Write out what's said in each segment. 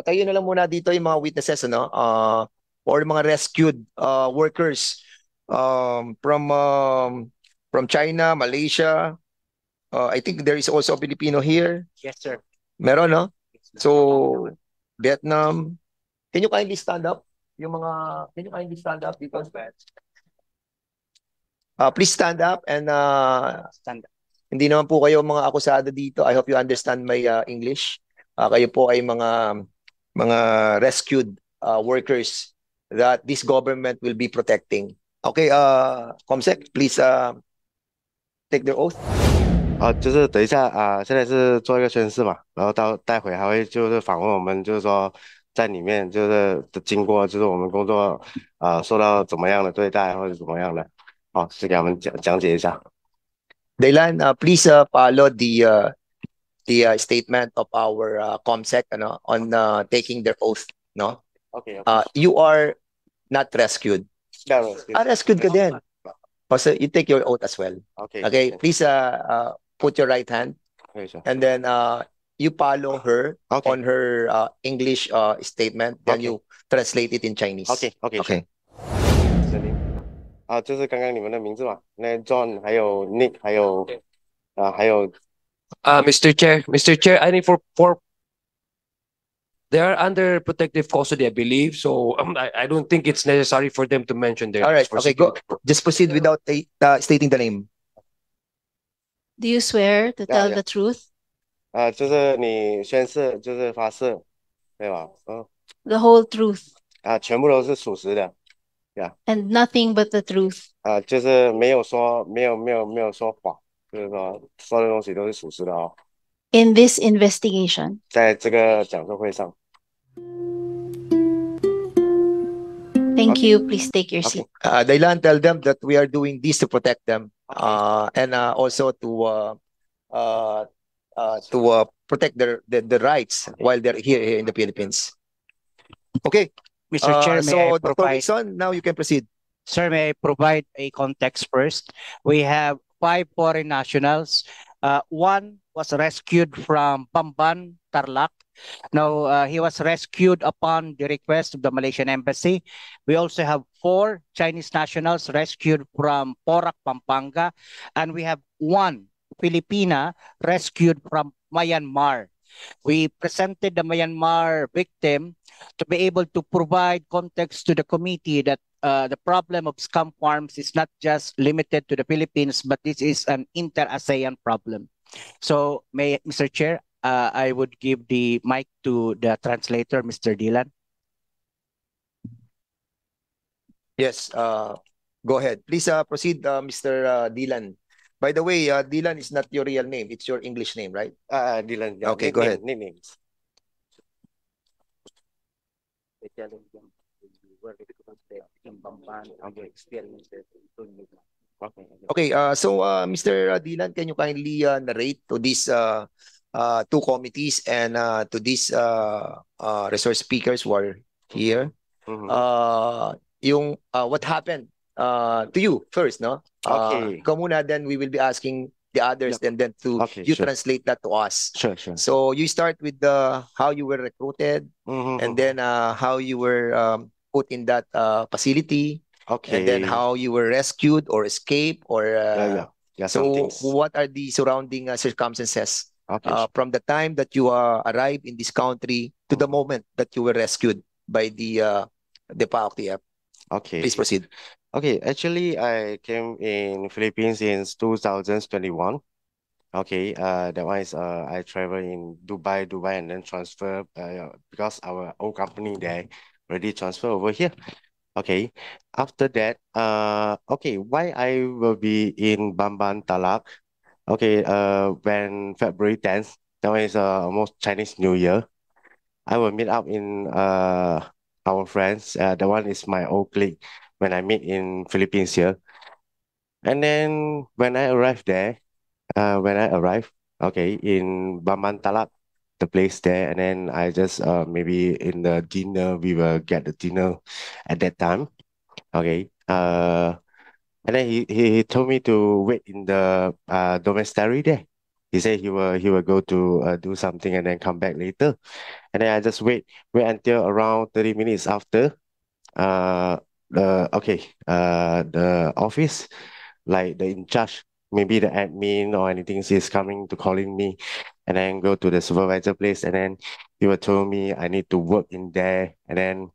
patayin na lang muna dito yung mga witnesses, ano? Or mga rescued workers from China, Malaysia. I think there is also a Filipino here. Yes, sir. Meron, no? So, Vietnam. Can you kindly stand up? Can you kindly stand up? Because, please stand up and Stand up. hindi naman po kayo mga akusado dito. I hope you understand my English. Kayo po ay mga rescued workers that this government will be protecting. Okay, Comsec, please take the oath. 就是等一下现在是做一个宣誓嘛，然后待会还会就是访问我们，就是说在里面就是的经过，就是我们工作受到怎么样的对待或者怎么样的，好，是给他们讲解一下。Daylan, please follow the statement of our Comsec on taking their oath, no? Okay. You are not rescued. No. Rescued ka din. So you take your oath as well. Okay. Okay, please put your right hand. Okay, sir. And then you follow her Okay. on her English statement, then Okay. you translate it in Chinese. Okay. Okay. 就是刚刚你们的名字嘛，那 John 还有 Nick 还有Mr. Chair, I think for they are under protective custody, I believe. So I don't think it's necessary for them to mention their. All right. Okay, go. Just proceed without stating the name. Do you swear to tell yeah. the truth, 就是你宣誓就是发誓，对吧？the whole truth, 全部都是属实的， and nothing but the truth? 就是没有说谎，就是说所有的东西都是属实的哦。In this investigation, 在这个讲座会上。 thank you. Please take your seat. Daylan, tell them that we are doing this to protect them, and also to protect the rights while they're here in the Philippines. Okay. Mr. Chair, may I Dr. provide, Wilson, now you can proceed. sir, may I provide a context first? We have 5 foreign nationals. One was rescued from Bamban, Tarlac. Now, he was rescued upon the request of the Malaysian Embassy. We also have 4 Chinese nationals rescued from Porac, Pampanga. And we have 1 Filipina rescued from Myanmar. We presented the Myanmar victim to be able to provide context to the committee that the problem of scam farms is not just limited to the Philippines, but this is an inter-ASEAN problem. So, Mr. Chair, I would give the mic to the translator, Mr. Dylan. Yes, go ahead. Please proceed, Mr. Dylan. By the way, Dylan is not your real name. It's your English name, right? Dylan. Yeah, okay, go ahead. Nicknames. Okay, so Mr. Dylan, can you kindly narrate to these 2 committees and to these resource speakers who are here, what happened to you first, no? Okay. Ikaw muna, then we will be asking the others, and then you sure. translate that to us. Sure. So you start with how you were recruited, and then how you were put in that facility, Okay. and then how you were rescued or escaped, or so what are the surrounding circumstances from the time that you arrived in this country to the moment that you were rescued by the PAOK-TF? Okay. Please proceed. Okay, actually, I came in Philippines since 2021. Okay, that one is I travel in Dubai, and then transfer because our own company there already transfer over here. Okay, after that, okay, why I will be in Bamban Tarlac? Okay, when February 10th, that one is almost Chinese New Year. I will meet up in our friends. That one is my old colleague when I meet in Philippines here. And then when I arrived there, okay, in Bamban Tarlac, the place there, and then I just maybe in the dinner, we will get the dinner at that time. Okay. And then he told me to wait in the domestary there. He said he will go to do something and then come back later. And then I just wait until around 30 minutes after. The office, like the in charge, maybe the admin or anything, is coming to calling me, and then go to the supervisor place, and then he will tell me I need to work in there, and then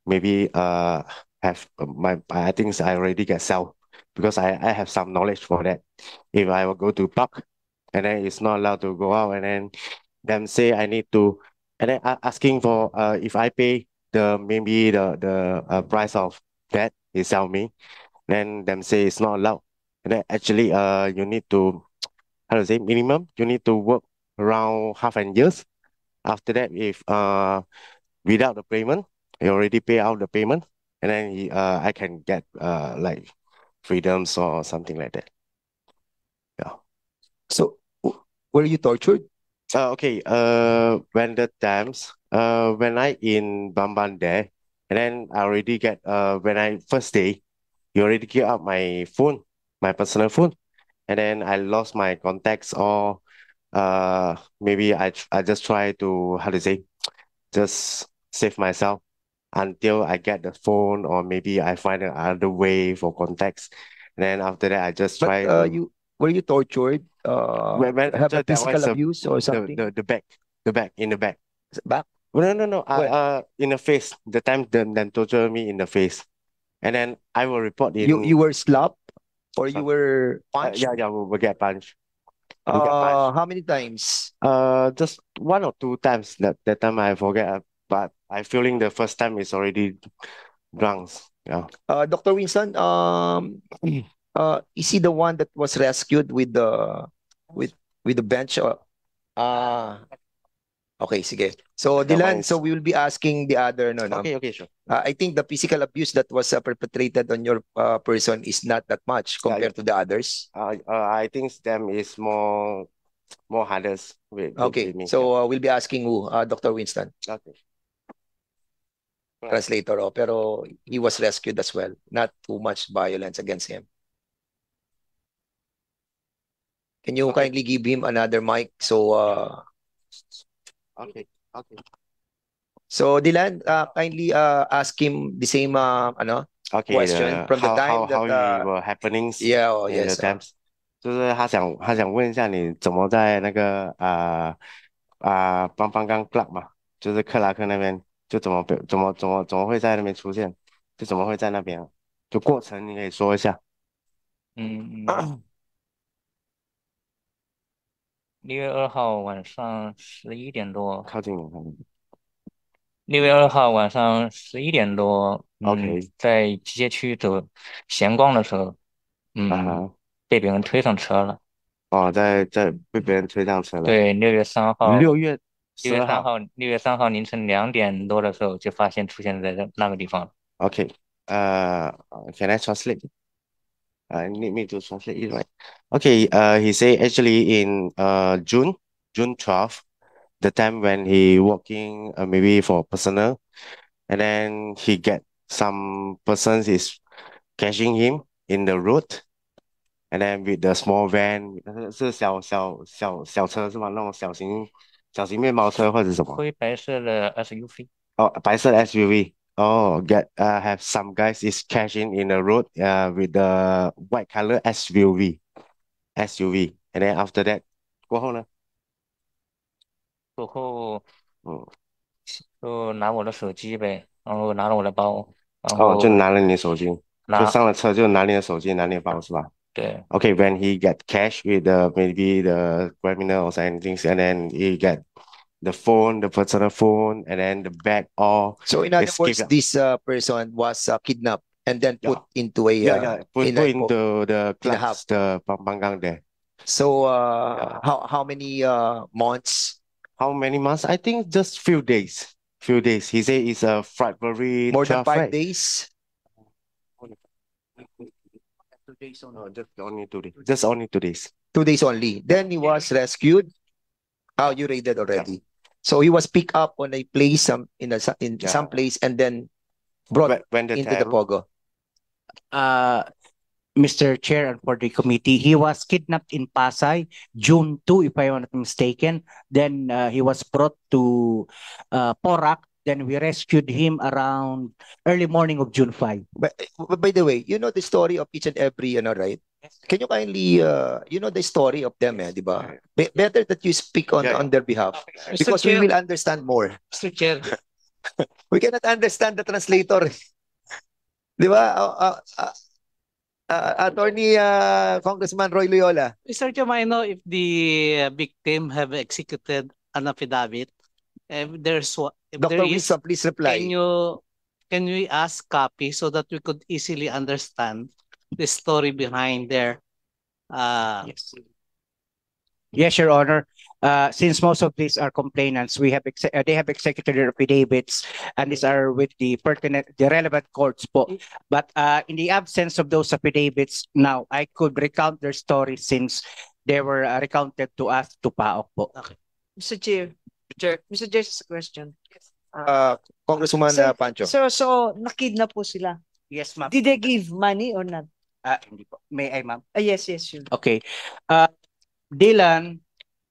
maybe have I think I already get sell because I have some knowledge for that. If I will go to park, and then it's not allowed to go out, and then them say I need to, and then asking for if I pay maybe the price of that he sell me, then them say it's not allowed. And then actually you need to, how to say, minimum you need to work around half an years. After that, if without the payment, you already pay out the payment, and then I can get like freedoms or something like that. Yeah. So, were you tortured? Okay. When the times when I in Bamban there, and then I already get when I first day, you already give up my phone, my personal phone, and then I lost my contacts, or maybe I just try to, how to say, just save myself until I get the phone, or maybe I find another way for contacts. And then after that, I just try But to. were you tortured? When Have a that one physical is abuse or something? the back, in the back. Back? No. Where? In the face. The time then torture me in the face, and then I will report in. You were slapped or you Slap. were punched? Yeah, we get punched. We get punched. How many times? Just one or two times. That time I forget. But I feeling the first time is already drunk. Yeah. Dr. Winston, is he the one that was rescued with the bench? Okay, sige. So That one Dylan, so is. we will be asking the other no. Okay, sure. I think the physical abuse that was perpetrated on your person is not that much compared to the others. I think them is more hardest with Okay, me. so we'll be asking who? Dr. Winston, Okay. translator. Pero he was rescued as well. Not too much violence against him. Can you Okay. kindly give him another mic? So Okay. so Dylan, kindly ask him the same Okay. question from the time how that you were happenings yeah, in the yes. times，就是他想问一下你怎么在那个邦邦刚 club 嘛，就是克拉克那边就怎么会在那边出现，就怎么会在那边，就过程你可以说一下。6月2号晚上11点多，靠近你看。6月2号晚上11点多， OK 在机械区走闲逛的时候，被别人推上车了。哦，在被别人推上车了。对，6月3号6月12号，6月3号凌晨2点多的时候就发现出現在那個地方。Okay. Can I translate? I need me to translate it, right? Okay. He say actually in June 12th, the time when he working maybe for personal, and then he get some persons is catching him in the road, and then with the small van， 是小车是吗？那种小型面包车或者什么？灰白色的 SUV。哦，白色的 SUV。Oh, have some guys is cashing in the road with the white color SUV, and then after that 过后呢？过后，就拿我的手机呗，然后拿了我的包，然后就拿了你的手机，就上了车就拿你的手机，拿你的包是吧？对。Okay, when he get cash with maybe the criminal or anything, and then he get the phone, the personal phone, and then the bag, all. So in other words, this person was kidnapped and then put into a put into the clubs, the Pampangang there. So how many months? How many months? I think just few days. He say it's a February. More than 5 right? days. 2 days only. Just only 2 days. Just only 2 days. 2 days only. Then he was rescued. Oh, you raided already. Yeah. So he was picked up on a place, some place, and then brought into the Pogo. Mr. Chair, and for the committee, he was kidnapped in Pasay, June 2, if I'm not mistaken. Then he was brought to Porac. Then we rescued him around early morning of June 5. But by the way, you know the story of each and every, right? Can you kindly, you know the story of them, di ba? Better that you speak on their behalf because we will understand more. Mr. Chair, We cannot understand the translator. Di ba? Attorney Congressman Roy Loyola. Mr. Chair, may I know if the victim have executed an affidavit? If Dr. there is, Wilson, please reply. can we ask copy so that we could easily understand the story behind their Yes. Yes, Your Honor. Since most of these are complainants, they have executed their affidavits, and these are with the relevant courts po. But in the absence of those affidavits, now I could recount their story since they were recounted to us to PAOK po. Mr. Chair. Mr. Chair, just a question. Congresswoman So- Pancho. So nakidnap po sila. Yes, ma'am. Did they give money or not? Hindi po. May I, ma'am? Yes, sure. Okay. Dylan,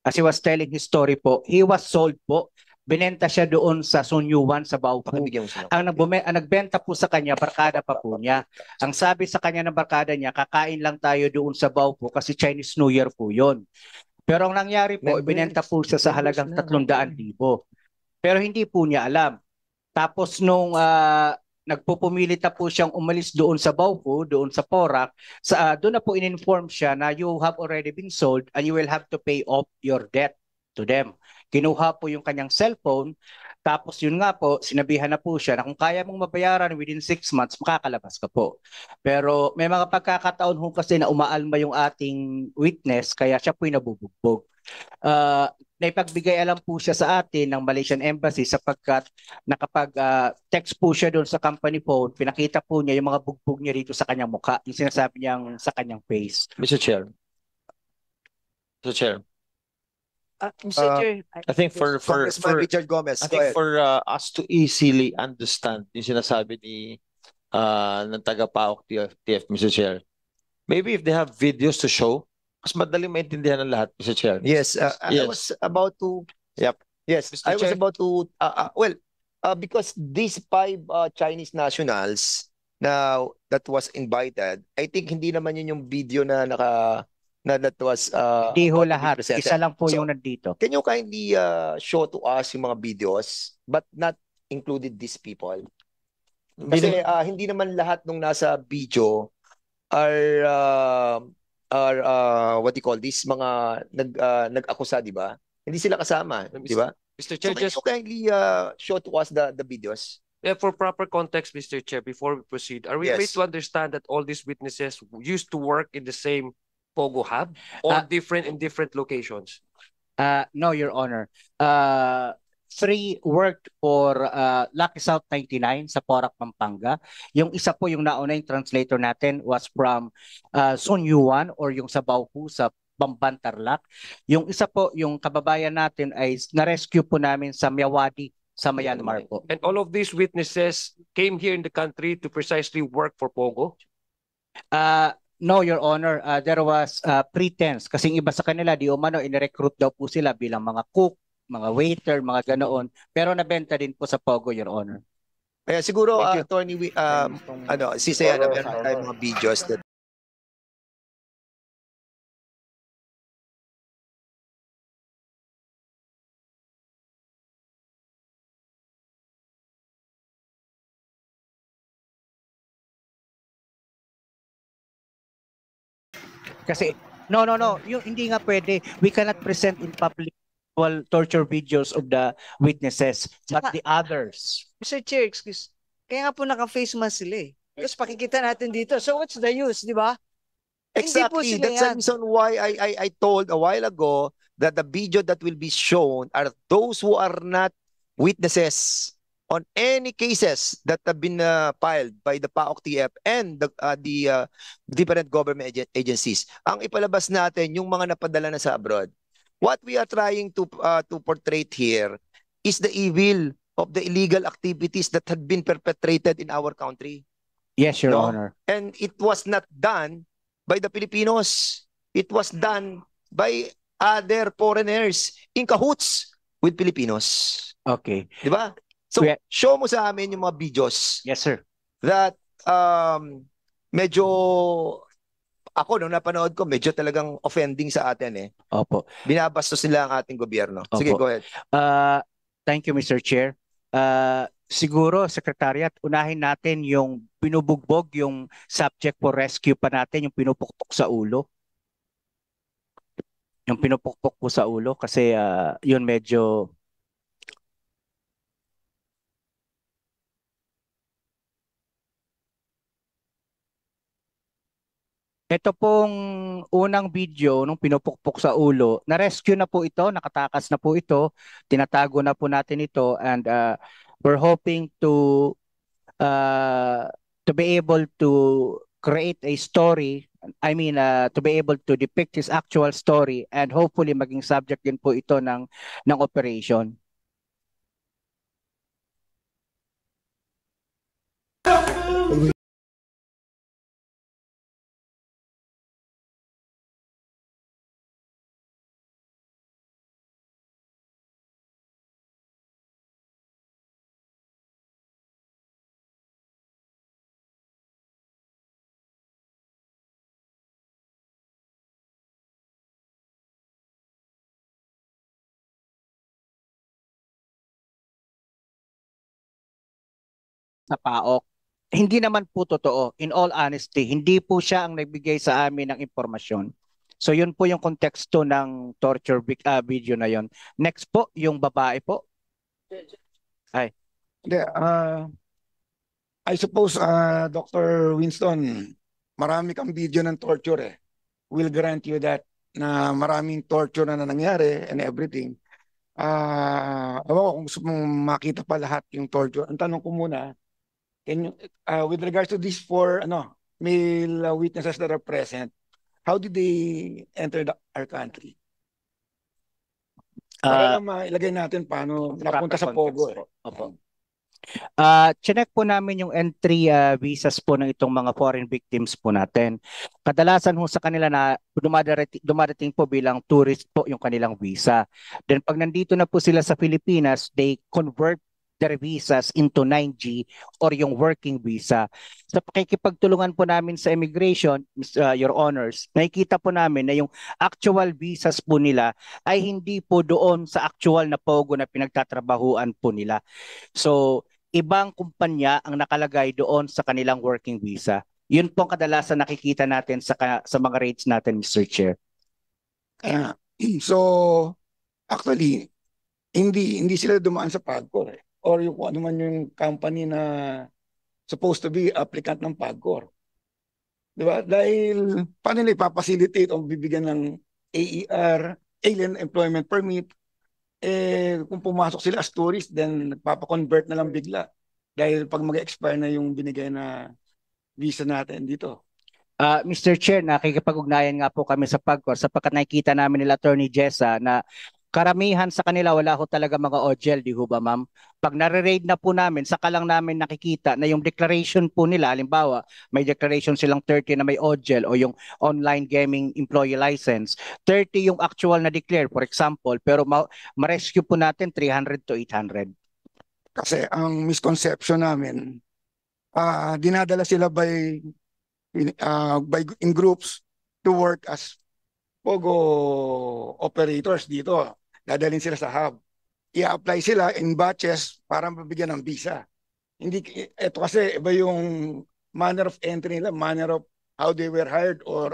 as he was telling his story po, he was sold po. Binenta siya doon sa Sunyuan sa Baupu. Pakibigyan mo sila. Ang nagbenta po sa kanya, barkada pa po niya. Ang sabi sa kanya ng barkada niya, kakain lang tayo doon sa Baupu kasi Chinese New Year po yon. Pero ang nangyari po, binenta po siya sa halagang 300,000. Pero hindi po niya alam. Tapos nung nagpupumilit na po siyang umalis doon sa Baupu, doon sa Porac, doon na po in-inform siya na you have already been sold and you will have to pay off your debt to them. Kinuha po yung kanyang cellphone, tapos yun nga po, sinabihan na po siya na kung kaya mong mabayaran within 6 months, makakalabas ka po. Pero may mga pagkakataon ho kasi na umaalma yung ating witness, kaya siya po'y nabubugbog. Naipagbigay alam po siya sa atin ng Malaysian Embassy sapagkat nakapag-text po siya doon sa company phone, pinakita po niya yung mga bugbog niya dito sa kanyang mukha, yung sinasabi niyang sa kanyang face. Mr. Chair. Mr. Chair, Mr. Chair. I think for Congressman Richard Gomez. I Go think ahead. for us to easily understand yung sinasabi ng taga-PAOK TF, Mr. Chair, maybe if they have videos to show, mas madaling maintindihan ng lahat, Mr. Chair. Yes, I Yes. was about to. Yep. Yes, Mr. I was Chair. about to. Because these 5 Chinese nationals now that was invited, I think hindi naman yun yung video na that was. Hindi ho about to be lahat, presented. isa lang po So, yung nandito. Can you kindly show to us yung mga videos, but not included these people? Kasi hindi naman lahat nung nasa video are what do you call this, mga nag-akusa, di ba? Hindi sila kasama, di ba? Mr. So Chair, can you kindly show to us the videos? yeah, for proper context, Mr. Chair, before we proceed, are we made Yes. to understand that all these witnesses used to work in the same Pogo hub or in different locations? No, Your Honor. 3 worked for Lucky South 99 sa Porac, Pampanga. Yung isa po, yung nauna yung translator natin was from Sunyuan or yung sa Baupu sa Bamban, Tarlac. Yung isa po, yung kababayan natin ay na-rescue po namin sa Myawaddy sa Myanmar po. And all of these witnesses came here in the country to precisely work for Pogo? No, Your Honor. There was pretense. Kasi iba sa kanila, di umano, in-recruit daw po sila bilang mga cook, mga waiter, mga ganoon. Pero nabenta din po sa Pogo, Your Honor. Kaya siguro, Thank you. Attorney, si Sayana, meron tayong mga videos that Kasi, no. Yung hindi nga pwede. We cannot present in public torture videos of the witnesses, but the others. Mr. Chair, excuse. Kaya nga po naka-face mask sila eh. Tapos pakikita natin dito. So what's the use, di ba? Hindi po exactly. sila That's the yan. reason why I told a while ago that the video that will be shown are those who are not witnesses on any cases that have been filed by the PAOK TF and the different government agencies. Ang ipalabas natin yung mga napadala na sa abroad. What we are trying to portray here is the evil of the illegal activities that had been perpetrated in our country. Yes, Your No. Honor. And it was not done by the Filipinos. It was done by other foreigners in cahoots with Filipinos. Okay. Di ba? So, show mo sa amin yung mga videos. Yes, sir. That medyo ako nung napanood ko, medyo talagang offending sa atin eh. Opo. Binabastos nila ang ating gobyerno. Opo. Sige, go ahead. Thank you, Mr. Chair. Siguro, Secretariat, unahin natin yung binubugbog, yung subject for rescue pa natin, yung pinupukpok sa ulo. Yung pinupukpok po sa ulo kasi yun medyo... Ito pong unang video nung pinupukpok sa ulo, na-rescue na po ito, nakatakas na po ito, tinatago na po natin ito, and we're hoping to be able to create a story, to be able to depict his actual story, and hopefully maging subject din po ito ng operation. Sa PAOK. Hindi naman po totoo. In all honesty, hindi po siya ang nagbigay sa amin ng impormasyon. So yun po yung konteksto ng torture video na yun. Next po, yung babae po. Ay. I suppose, Dr. Winston, marami kang video ng torture eh. We'll grant you that na maraming torture na nangyari and everything. Ewan ko kung gusto mong makita pa lahat yung torture. Ang tanong ko muna, can you, with regards to these four male witnesses that are present, how did they enter our country? Para lang mailagay natin paano napunta sa Pogo. Opo. Chinek po namin yung entry visas po ng itong mga foreign victims po natin. Kadalasan ho sa kanila na dumarating po bilang tourist po yung kanilang visa. Then pag nandito na po sila sa Pilipinas, they convert their visas into 9G or yung working visa. Sa pakikipagtulungan po namin sa immigration, Your Honors, nakikita po namin na yung actual visas po nila ay hindi po doon sa actual na Pogo na pinagtatrabahuan po nila. So, ibang kumpanya ang nakalagay doon sa kanilang working visa. Yun po ang kadalasan nakikita natin sa mga rates natin, Mr. Chair. So, actually, hindi sila dumaan sa PAGCOR eh. Or yung ano man yung company na supposed to be applicant ng PAGCOR. Diba? Dahil paano nila ipapacilitate o bibigyan ng AER, Alien Employment Permit, kung pumasok sila as tourist, then nagpapakonvert na lang bigla. Dahil pag mag-expire na yung binigay na visa natin dito. Mr. Chair, nakikipag-ugnayan nga po kami sa PAGCOR sapagkat nakikita namin nila Attorney Jessa na karamihan sa kanila wala ho talaga mga OJEL, di ho ba ma'am? Pag nare-raid na po namin, saka lang namin nakikita na yung declaration po nila, halimbawa, may declaration silang 30 na may OJEL o yung online gaming employee license, 30 yung actual na declare, for example, pero ma-rescue po natin 300 to 800. Kasi ang misconception namin, dinadala sila in groups to work as Pogo operators dito. Dadalhin sila sa hub. I-apply sila in batches para mabigyan ng visa. Ito kasi iba yung manner of entry nila, manner of how they were hired or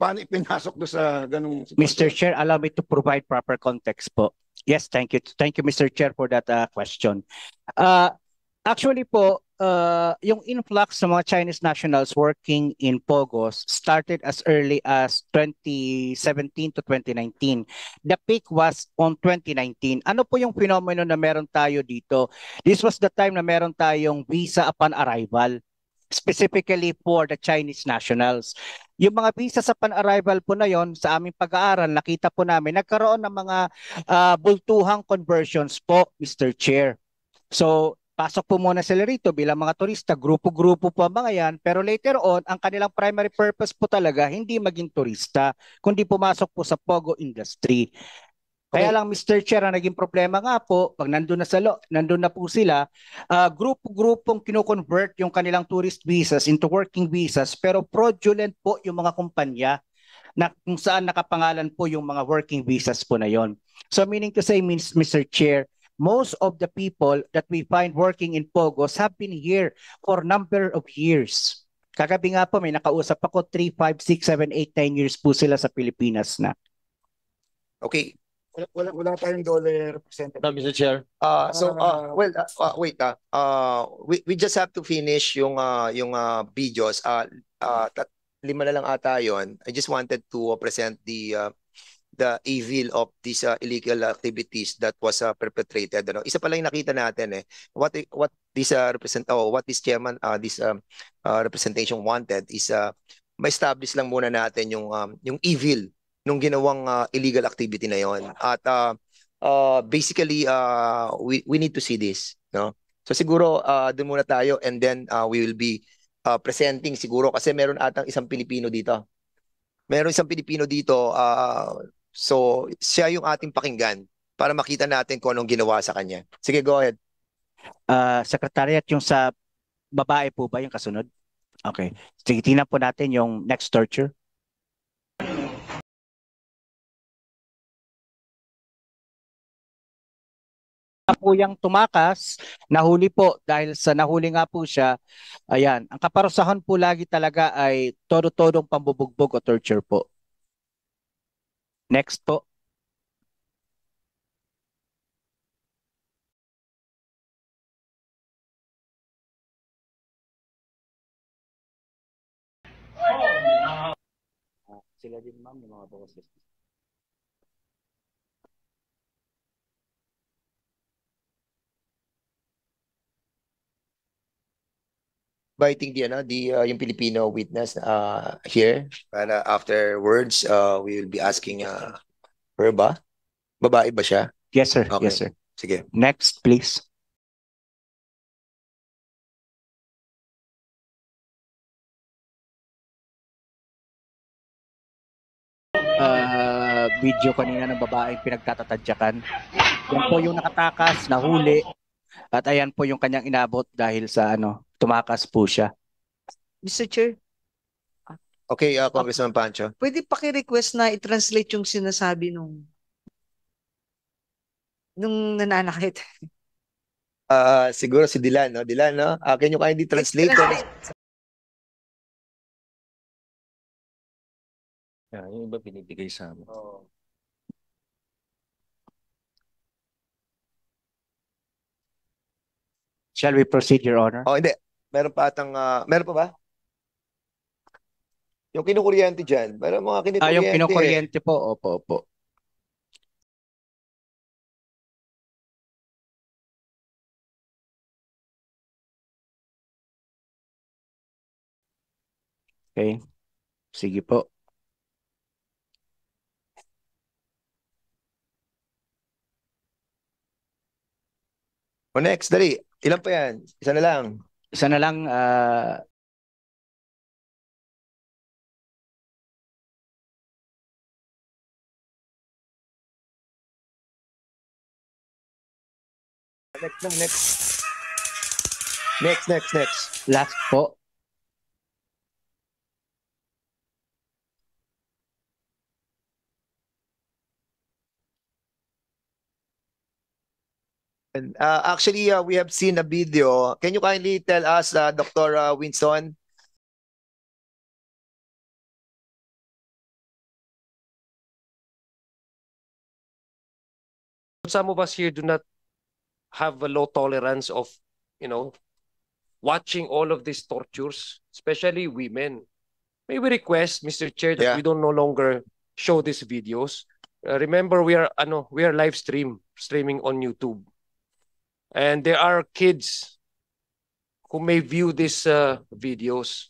paano ipinasok do sa ganung sitwasyon. Mr. Chair, allow me to provide proper context po. Yes, thank you. Thank you, Mr. Chair, for that question. Actually po, yung influx ng mga Chinese nationals working in Pogos started as early as 2017 to 2019. The peak was on 2019. Ano po yung phenomenon na meron tayo dito? This was the time na meron tayong visa upon arrival, specifically for the Chinese nationals. Yung mga visa sa pan-arrival po na yon, sa aming pag-aaral, nakita po namin, nagkaroon ng mga bultuhang conversions po, Mr. Chair. So, pasok po muna sila rito bilang mga turista, grupo-grupo po ang mga yan, pero later on, ang kanilang primary purpose po talaga, hindi maging turista, kundi pumasok po sa Pogo industry. Kaya lang, Mr. Chair, ang naging problema nga po, pag nandun na po sila, grupo-grupong kino-convert yung kanilang tourist visas into working visas, pero fraudulent po yung mga kumpanya na kung saan nakapangalan po yung mga working visas po na yon. So meaning to say, Mr. Chair, most of the people that we find working in Pogos have been here for number of years. Kagabi nga po, may nakausap ako, 3, 5, 6, 7, 8, 9 years po sila sa Pilipinas na. Okay. Wala tayong dollar representative. No, Mr. Chair. Wait. We just have to finish yung videos. 5 na lang ata yon. I just wanted to present the evil of these illegal activities that was perpetrated. Ano? Isa pa lang yung nakita natin what this chairman this representation wanted is ma-establish lang muna natin yung evil nung ginawang illegal activity na yon. At basically we need to see this, no? So siguro doon muna tayo, and then we will be presenting siguro kasi meron atang isang Pilipino dito. So siya yung ating pakinggan para makita natin kung anong ginawa sa kanya. Sige, go ahead. Secretariat, yung sa babae po ba yung kasunod? Okay. Sige, tingnan po natin yung next torture. Po yung tumakas, nahuli po dahil sa nahuli nga po siya. Ayan, ang kaparusahan po lagi talaga ay todo-todong pambubugbog o torture po. Next po. Sila din, ma'am, yung mga boses. Inviting yung Filipino witness here, para afterwards we will be asking her ba? Babae ba siya? Yes, sir. Okay. Yes, sir. Sige. Next, please. Video kanina ng babaeng pinagtatatadyakan. Yan po yung nakatakas, nahuli, at ayan po yung kanyang inabot dahil sa tumakas po siya. Mr. Chair, Okay, Congressman Pancho. pwede paki-request na i-translate yung sinasabi nung nananakit. Siguro si Dilan, no? Dilan, no? Can you kindly translate? Yung iba binibigay sa amin. Shall we proceed, Your Honor? Hindi. Meron pa ba? Yung kinukuryente dyan. Meron mga kinukuryente. Yung kinukuryente po. Opo. Okay. Sige po. Next, dali. Ilan pa yan? Isa na lang. Isa na lang. Next. Last po. Actually, we have seen a video. Can you kindly tell us, Dr. Winston? Some of us here do not have a low tolerance of, watching all of these tortures, especially women. May we request, Mr. Chair, that we don't no longer show these videos. Remember, we are live streaming on YouTube. And there are kids who may view these videos.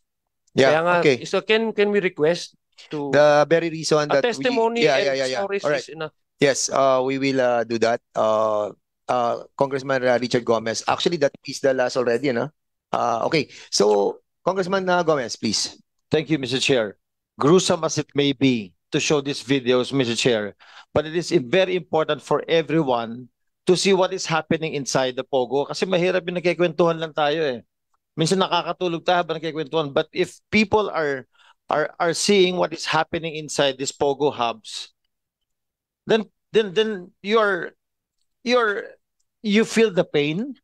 Okay. So can we request to the very reason that testimony and stories is enough? Yes, we will do that. Congressman Richard Gomez. Actually, that is the last already, no? Okay, so Congressman Gomez, please. Thank you, Mr. Chair. Gruesome as it may be to show these videos, Mr. Chair, but it is very important for everyone to see what is happening inside the Pogo. Kasi mahirap yung nagkikwentuhan lang tayo eh. Minsan nakakatulog tayo habang nagkikwentuhan. But if people are seeing what is happening inside these Pogo hubs, then you feel the pain,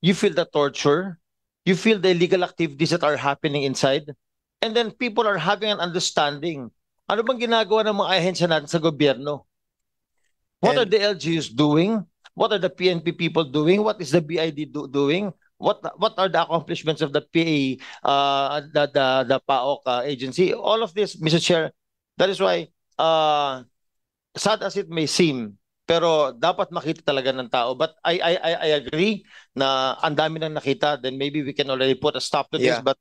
you feel the torture, you feel the illegal activities that are happening inside, and then people are having an understanding. Ano bang ginagawa ng mga ahensya natin sa gobyerno? What are the LGUs doing? What are the PNP people doing? What is the BID doing? What are the accomplishments of the PA, the PAOK agency? All of this, Mr. Chair, that is why, sad as it may seem, pero dapat makita talaga ng tao. But I agree na ang dami nang nakita, then maybe we can already put a stop to this. But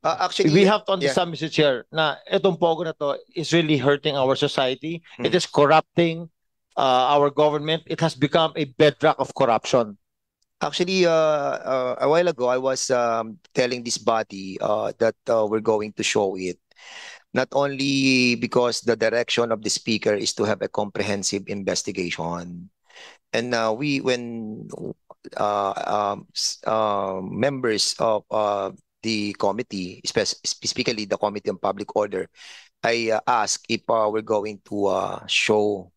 actually, we have to understand, Mr. Chair, na itong Pogo na to is really hurting our society. It is corrupting our government. It has become a bedrock of corruption. Actually, a while ago, I was telling this body that we're going to show it. Not only because the direction of the speaker is to have a comprehensive investigation. And when members of the committee, specifically the Committee on Public Order, I asked if we're going to show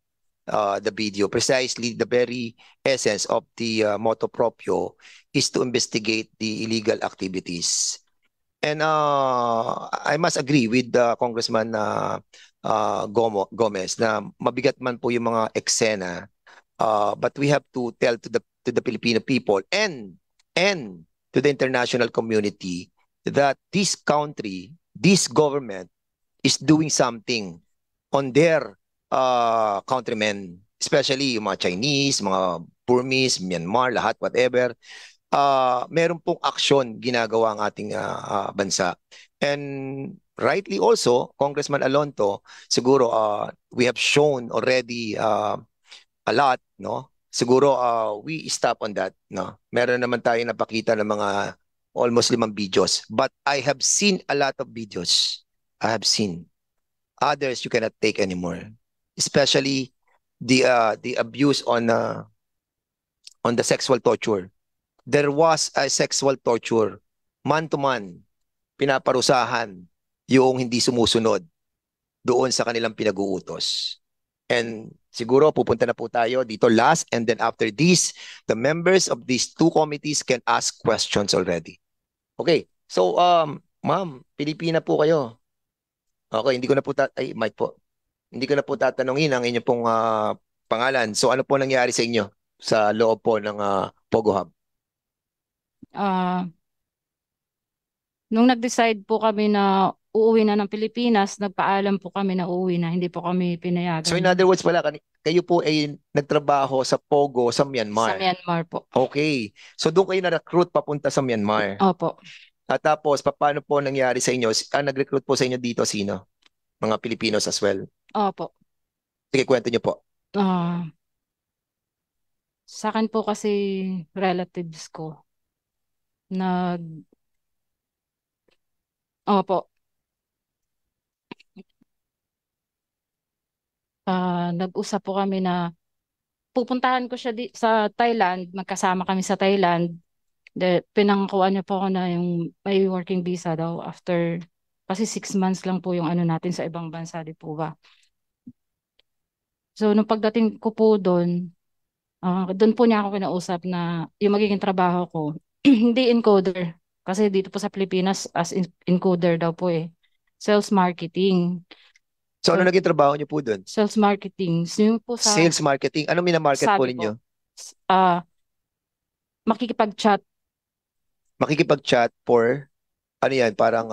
the video. Precisely the very essence of the motu proprio is to investigate the illegal activities. And I must agree with Congressman Gomez na mabigat man po yung mga eksena, but we have to tell to the Filipino people and to the international community that this country, this government is doing something on their countrymen, especially yung mga Chinese, mga Burmese, Myanmar, lahat, whatever. Meron pong aksyon ginagawa ang ating bansa. And rightly also, Congressman Alonto, siguro we have shown already a lot, no? Siguro we stop on that, no? Meron naman tayong napakita ng mga almost 5 videos. But I have seen a lot of videos. I have seen. Others you cannot take anymore. Especially the abuse on the sexual torture. There was a sexual torture, man-to-man, pinaparusahan yung hindi sumusunod doon sa kanilang pinag-uutos. And siguro pupunta na po tayo dito last, and then after this, the members of these two committees can ask questions already. Okay, so ma'am, Pilipina po kayo. Okay, hindi ko na po Mike po. Hindi ko na po tatanungin ang inyong pong pangalan. So ano po nangyari sa inyo sa loob po ng Pogo Hub? Nung nag-decide po kami na uuwi na ng Pilipinas, nagpaalam po kami na uuwi na, hindi po kami pinayagan. So in other words pala, kayo po ay nagtrabaho sa Pogo sa Myanmar? Sa Myanmar po. Okay. So doon kayo na-recruit papunta sa Myanmar? Opo. At tapos, paano po nangyari sa inyo? Nag-recruit po sa inyo dito sino? Mga Pilipinos as well? Opo. Sige, kwento niyo po. Sa akin po kasi relatives ko Opo. Nag-usap po kami na pupuntahan ko siya sa Thailand, magkasama kami sa Thailand. Pinangkuhan niya po ako na yung may working visa daw after, kasi 6 months lang po yung ano natin sa ibang bansa, di po ba? So, nung pagdating ko po doon po niya ako kinausap na yung magiging trabaho ko, hindi encoder. Kasi dito po sa Pilipinas, as encoder daw po eh. Sales marketing. So, ano naging trabaho niyo po doon? Sales marketing. So, po sa, sales marketing. Ano minamarket po ninyo? Makikipag-chat. Makikipag-chat for, ano yan, parang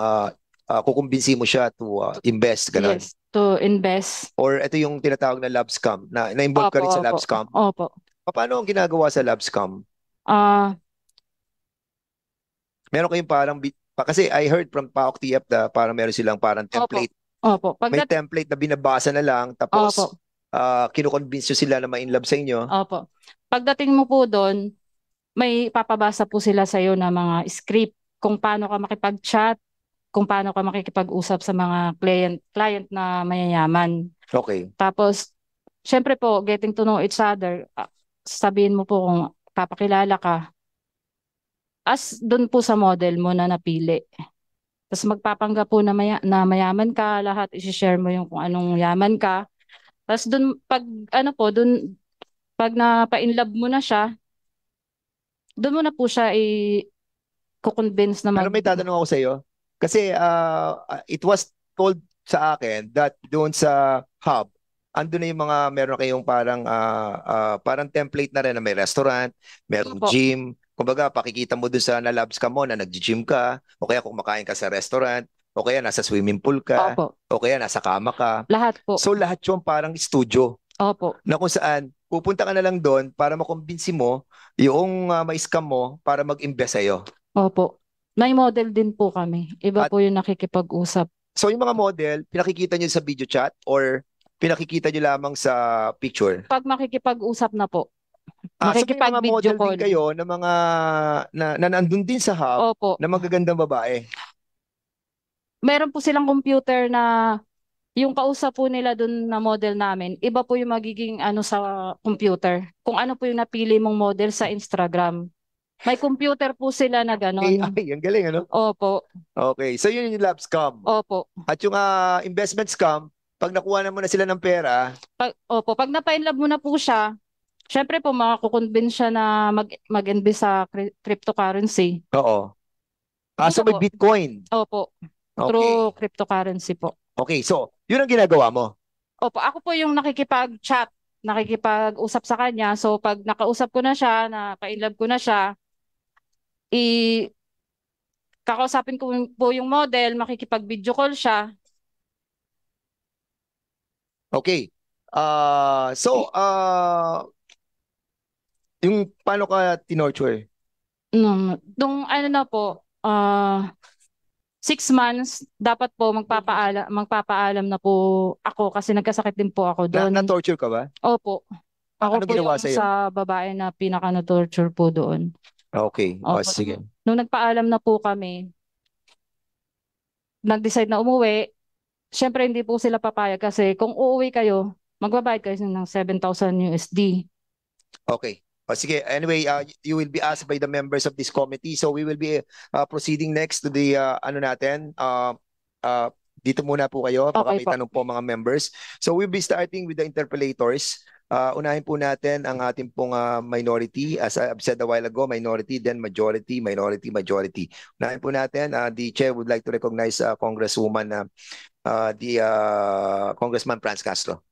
kukumbinsi mo siya to invest, gano'n? Yes, to invest. Or ito yung tinatawag na lab scam, na-involve ka rin sa lab scam? Opo. Paano ang ginagawa sa lab scam? Meron kayong parang, kasi I heard from PAOK TF na parang meron silang parang template. Opo. May template na binabasa na lang, tapos kinukonvince nyo sila na ma-inlove sa inyo. Opo. Pagdating mo po doon, may papabasa po sila sa iyo na mga script kung paano ka makipag-chat, kung paano ka makikipag-usap sa mga client na mayayaman. Okay. Tapos, syempre po, getting to know each other, sabihin mo po kung papakilala ka, as doon po sa model mo na napili. Tapos magpapangga po na, mayaman ka, lahat isi-share mo yung kung anong yaman ka. Tapos doon, pag napa-inlove mo na siya, doon mo na po siya i-convince na Pero may tatanong ako sa iyo. Kasi it was told sa akin that doon sa hub, ando na yung mga meron kayong parang template na rin na may restaurant, merong gym. Kumbaga, pakikita mo doon sa nalabs ka mo na nag-gym ka, o kaya kumakain ka sa restaurant, o kaya nasa swimming pool ka, o kaya nasa kama ka. Lahat po. So lahat yung parang studio. Opo. Na kung saan, pupunta ka na lang doon para makumbinsi mo yung ma-scam mo para mag-invest sa'yo. Opo. May model din po kami. Iba po yung nakikipag-usap. So yung mga model, pinakikita nyo sa video chat or pinakikita nyo lamang sa picture? Pag makikipag-usap na po. So may mga model call din kayo na mga na nandun din sa hub. Opo. Na magagandang babae? Meron po silang computer na yung kausap po nila dun na model namin, iba po yung magiging sa computer. Kung ano po yung napili mong model sa Instagram. May computer po sila na gano'n. AI, ang galing, ano? Opo. Okay, so yun yung love scam. Opo. At yung investment scam, pag nakuha na mo na sila ng pera. Pag napa-inlove mo na po siya, syempre po makakukonvince siya na mag-invest sa cryptocurrency. Oo. So may Bitcoin. Opo. Okay. Through cryptocurrency po. Okay, so yun ang ginagawa mo? Opo, ako po yung nakikipag-chat, nakikipag-usap sa kanya. So pag nakausap ko na siya, napa-inlove ko na siya, kakausapin ko po yung model, makikipag-video call siya. Okay. Yung paano ka tinorture? Nung na po, 6 months, dapat po magpapaalam na po ako kasi nagkasakit din po ako doon. Na-torture ka ba? Opo. Ako Ano po ginawa yung sa'yo? sa babae na pinaka-torture po doon. Okay. Opo. Sige. Nung nagpaalam na po kami, nag-decide na umuwi, syempre hindi po sila papayag kasi kung uuwi kayo, magbabayad kayo ng 7,000 USD. Okay. Sige, anyway, you will be asked by the members of this committee. So we will be proceeding next to the dito muna po kayo. Baka may tanong po mga members. So we'll be starting with the interpellators. Unahin po natin ang ating pong minority. As I've said a while ago, minority, then majority, minority, majority. Unahin po natin. The chair would like to recognize Congresswoman, Congressman Franz Castro.